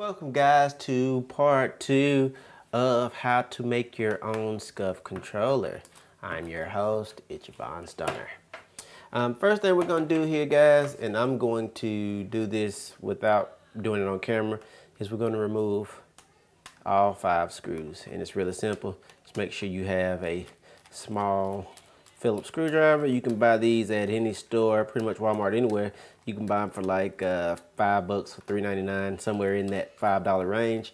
Welcome guys to part 2 of how to make your own Scuf controller. I'm your host, it's your Bond Stunner. First thing we're going to do here guys, and I'm going to do this without doing it on camera, is we're going to remove all 5 screws. And it's really simple. Just make sure you have a small Phillips screwdriver. You can buy these at any store, pretty much Walmart, anywhere. You can buy them for like $5 or $3.99, somewhere in that $5 range.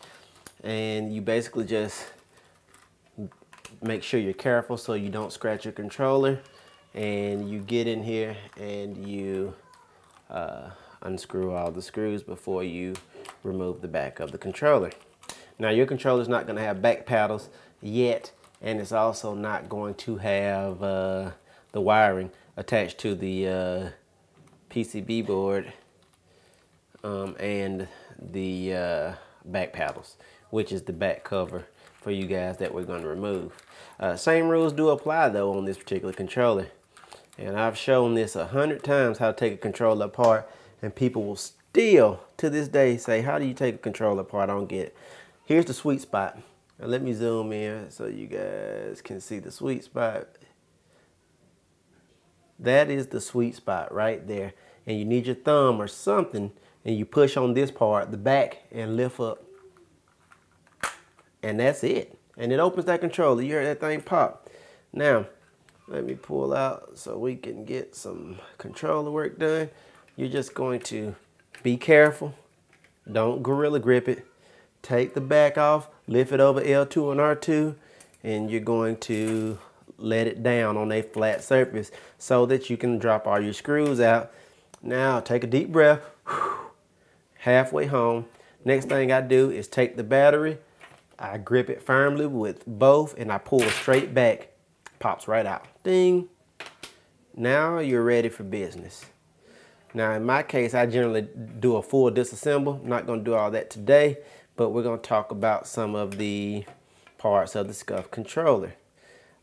And you basically just make sure you're careful so you don't scratch your controller. And you get in here and you unscrew all the screws before you remove the back of the controller. Now your controller is not going to have back paddles yet, and it's also not going to have the wiring attached to the PCB board and the back paddles, which is the back cover for you guys that we're going to remove. Same rules do apply though on this particular controller, and I've shown this 100 times how to take a controller apart, and people will still to this day say, how do you take a controller apart? I don't get it. Here's the sweet spot. Now let me zoom in so you guys can see the sweet spot. That is the sweet spot right there. And you need your thumb or something, and you push on this part, the back, and lift up. And that's it. And it opens that controller. You heard that thing pop. Now, let me pull out so we can get some controller work done. You're just going to be careful. Don't gorilla grip it. Take the back off, lift it over L2 and R2, and you're going to let it down on a flat surface so that you can drop all your screws out. Now take a deep breath. Halfway home. Next thing I do is take the battery, I grip it firmly with both, and I pull straight back. Pops right out. Ding. Now you're ready for business. Now in my case, I generally do a full disassemble. I'm not going to do all that today, but we're going to talk about some of the parts of the Scuf controller.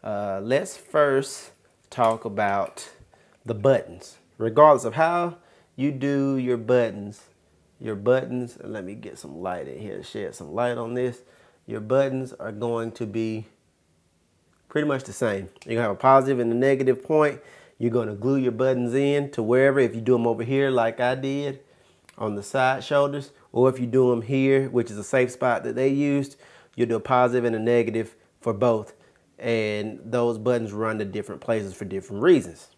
Let's first talk about the buttons. Regardless of how you do your buttons, let me get some light in here to shed some light on this. Your buttons are going to be pretty much the same. You're going to have a positive and a negative point. You're going to glue your buttons in to wherever, if you do them over here like I did on the side shoulders, or if you do them here, which is a safe spot that they used, you'll do a positive and a negative for both. And those buttons run to different places for different reasons.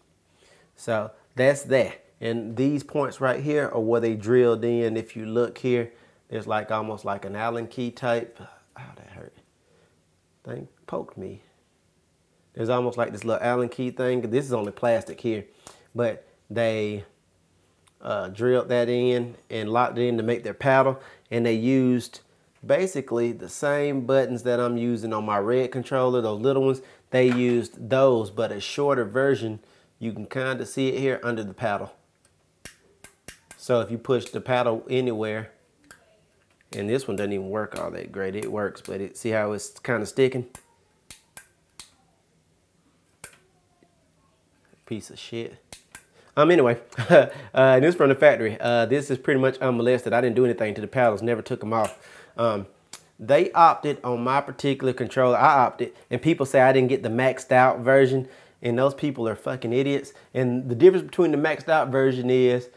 So that's that. And these points right here are where they drilled in. If you look here, there's like almost like an Allen key type. Ow, that hurt. Thing poked me. There's almost like this little Allen key thing. This is only plastic here, but they drilled that in and locked it in to make their paddle. And they used basically the same buttons that I'm using on my red controller, those little ones. They used those, but a shorter version. You can kind of see it here under the paddle. So if you push the paddle anywhere, and this one doesn't even work all that great. It works, but see how it's kind of sticking? Piece of shit. Anyway, and this is from the factory. This is pretty much unmolested. I didn't do anything to the paddles, never took them off. They opted on my particular controller. I opted, and people say I didn't get the maxed out version, and those people are fucking idiots. And the difference between the maxed out version is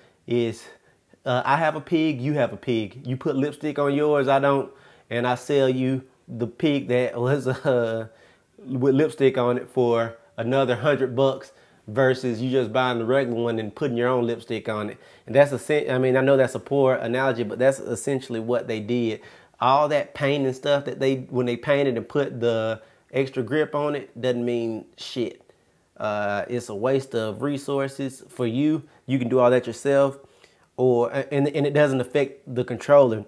I have a pig, you have a pig. You put lipstick on yours, I don't, and I sell you the pig that was with lipstick on it for another $100 versus you just buying the regular one and putting your own lipstick on it. And that's I mean, I know that's a poor analogy, but that's essentially what they did. All that paint and stuff that when they painted and put the extra grip on it doesn't mean shit. It's a waste of resources for you. You can do all that yourself, and it doesn't affect the controller.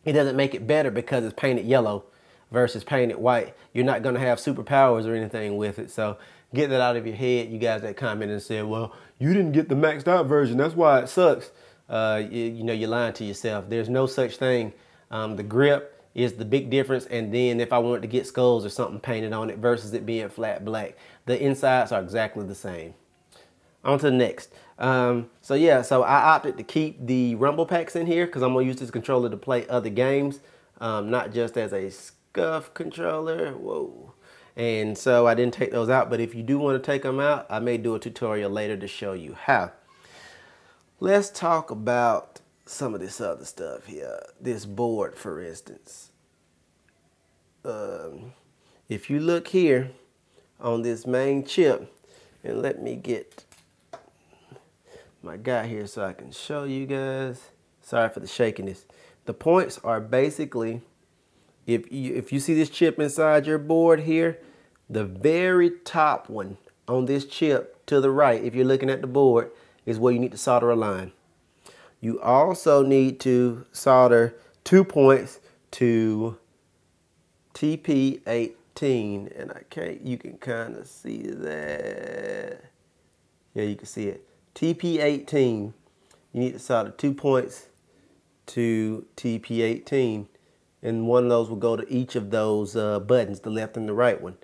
It doesn't make it better because it's painted yellow versus painted white. You're not going to have superpowers or anything with it. So get that out of your head. You guys that commented and said, well, you didn't get the maxed out version, that's why it sucks. You know, you're lying to yourself. There's no such thing. The grip is the big difference, and then if I wanted to get skulls or something painted on it versus it being flat black, the insides are exactly the same. On to the next. So yeah, so I opted to keep the rumble packs in here because I'm gonna use this controller to play other games, not just as a Scuf controller. Whoa. And so I didn't take those out, but if you do want to take them out, I may do a tutorial later to show you how. Let's talk about some of this other stuff here. This board, for instance. If you look here on this main chip, and let me get my guy here so I can show you guys. Sorry for the shakiness. The points are basically, if you see this chip inside your board here, the very top one on this chip to the right, if you're looking at the board, is where you need to solder a line. You also need to solder 2 points to TP18, and you can kind of see that. Yeah, you can see it. TP18, you need to solder 2 points to TP18, and one of those will go to each of those buttons, the left and the right one.